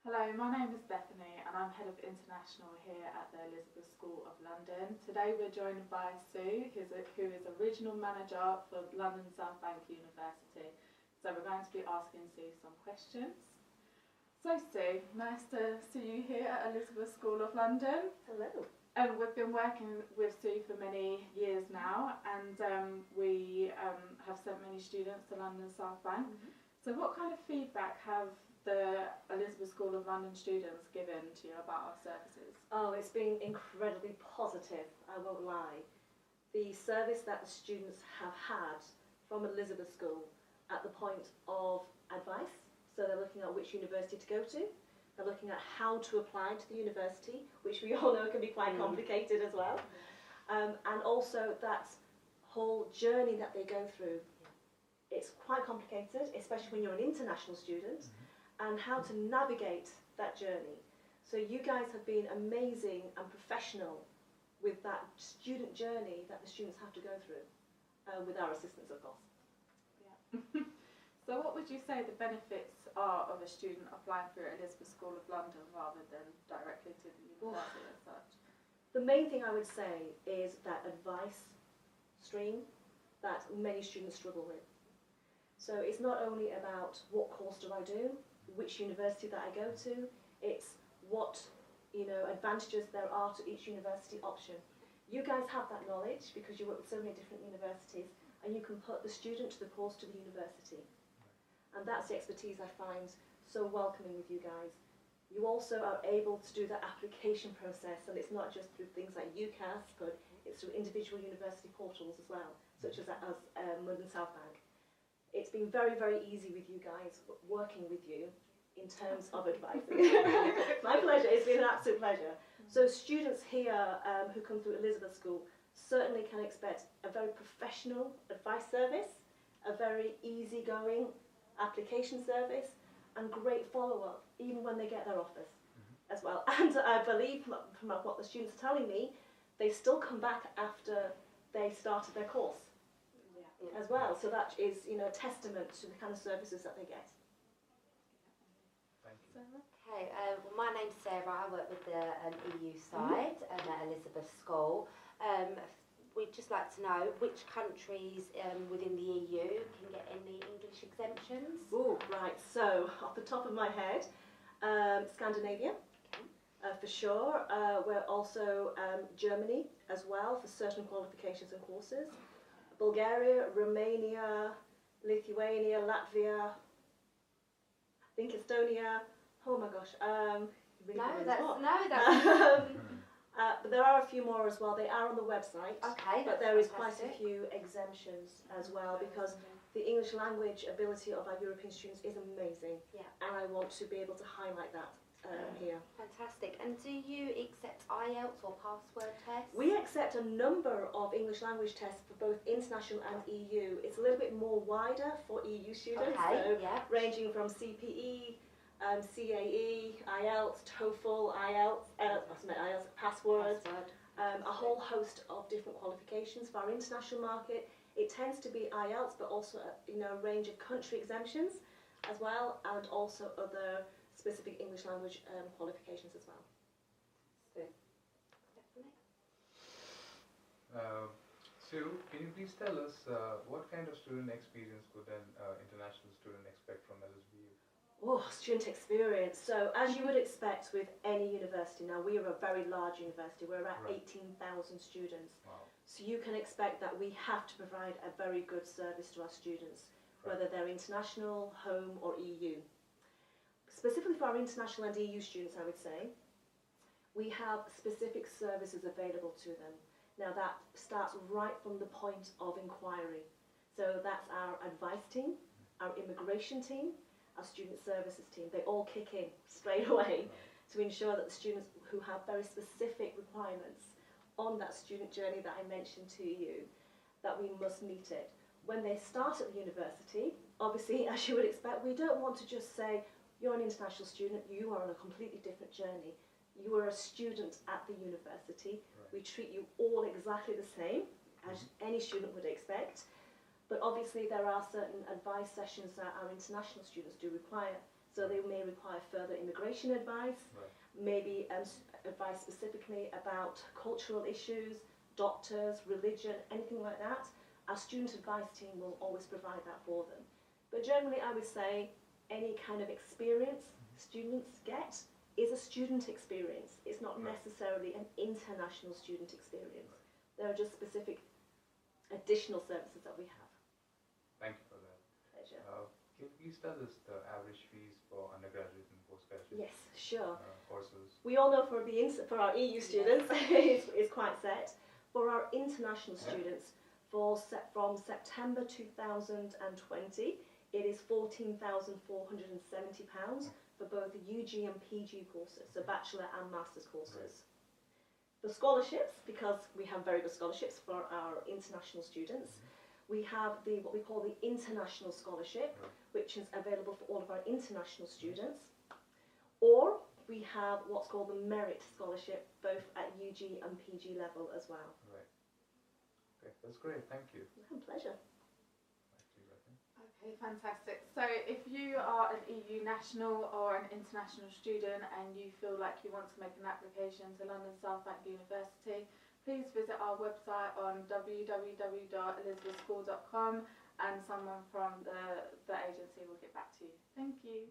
Hello, my name is Bethany and I'm Head of International here at the Elizabeth School of London. Today we're joined by Sue, who is a Regional Manager for London South Bank University. So we're going to be asking Sue some questions. So Sue, nice to see you here at Elizabeth School of London. Hello. We've been working with Sue for many years now, and we have sent many students to London South Bank. So what kind of feedback have the Elizabeth School of London students given to you about our services? Oh, it's been incredibly positive, I won't lie. The service that the students have had from Elizabeth School at the point of advice, so they're looking at which university to go to, they're looking at how to apply to the university, which we all know can be quite complicated as well, and also that whole journey that they go through. It's quite complicated, especially when you're an international student, and how to navigate that journey. So you guys have been amazing and professional with that student journey that the students have to go through, with our assistance, of course. Yeah. So what would you say the benefits are of a student applying through Elizabeth School of London rather than directly to the university as such? The main thing I would say is that advice stream that many students struggle with. So it's not only about what course do I do, which university that I go to, it's what advantages there are to each university option. You guys have that knowledge because you work with so many different universities, and you can put the student to the course to the university. And that's the expertise I find so welcoming with you guys. You also are able to do that application process, and it's not just through things like UCAS, but it's through individual university portals as well, such as London South Bank. It's been very, very easy with you guys, working with you in terms of advising. My pleasure, it's been an absolute pleasure. So students here who come through Elizabeth School certainly can expect a very professional advice service, a very easygoing application service, and great follow-up, even when they get their offers as well. And I believe from what the students are telling me, they still come back after they started their course. As well, so that is, a testament to the kind of services that they get. Thank you. Okay, well, my name's Sarah. I work with the EU side at Elizabeth School. We'd just like to know which countries within the EU can get any English exemptions. Oh, right. So, off the top of my head, Scandinavia, for sure. We're also Germany as well for certain qualifications and courses. Bulgaria, Romania, Lithuania, Latvia, I think Estonia. Oh my gosh. Really but there are a few more as well. They are on the website. Okay. But there is quite a few exemptions as well, because the English language ability of our European students is amazing. Yeah. And I want to be able to highlight that here. Fantastic. And do you accept IELTS or password tests? We accept a number of English language tests for both international and EU. It's a little bit more wider for EU students, ranging from CPE, CAE, IELTS, TOEFL, IELTS, passwords, a whole host of different qualifications. For our international market, it tends to be IELTS, but also a range of country exemptions as well, and also other specific English language qualifications as well. Sue, can you please tell us what kind of student experience could an international student expect from LSBU? Oh, student experience. So, as you would expect with any university, now we are a very large university, we're about 18,000 students. Wow. So you can expect that we have to provide a very good service to our students, whether they're international, home or EU. Specifically for our international and EU students, I would say, we have specific services available to them. Now that starts right from the point of inquiry. So that's our advice team, our immigration team, our student services team. They all kick in straight away to ensure that the students who have very specific requirements on that student journey that I mentioned to you, that we must meet it. When they start at the university, obviously, as you would expect, we don't want to just say, you're an international student, you are on a completely different journey. You are a student at the university. We treat you all exactly the same as any student would expect. But obviously there are certain advice sessions that our international students do require. So they may require further immigration advice, Right. maybe advice specifically about cultural issues, doctors, religion, anything like that. Our student advice team will always provide that for them. But generally I would say any kind of experience students get is a student experience. It's not Right. necessarily an international student experience. There are just specific additional services that we have. Thank you for that. Pleasure. Can you please tell us the average fees for undergraduate and postgraduate Yes, sure. courses? We all know for our EU students it's quite set. For our international students, from September 2020, it is £14,470 for both UG and PG courses, so bachelor and master's courses. For scholarships, because we have very good scholarships for our international students, we have what we call the international scholarship, which is available for all of our international students. Or we have what's called the merit scholarship, both at UG and PG level as well. Right. Okay, that's great. Thank you. Pleasure. Okay, fantastic. So if you are an EU national or an international student and you feel like you want to make an application to London South Bank University, please visit our website on www.elizabethschool.com and someone from the agency will get back to you. Thank you.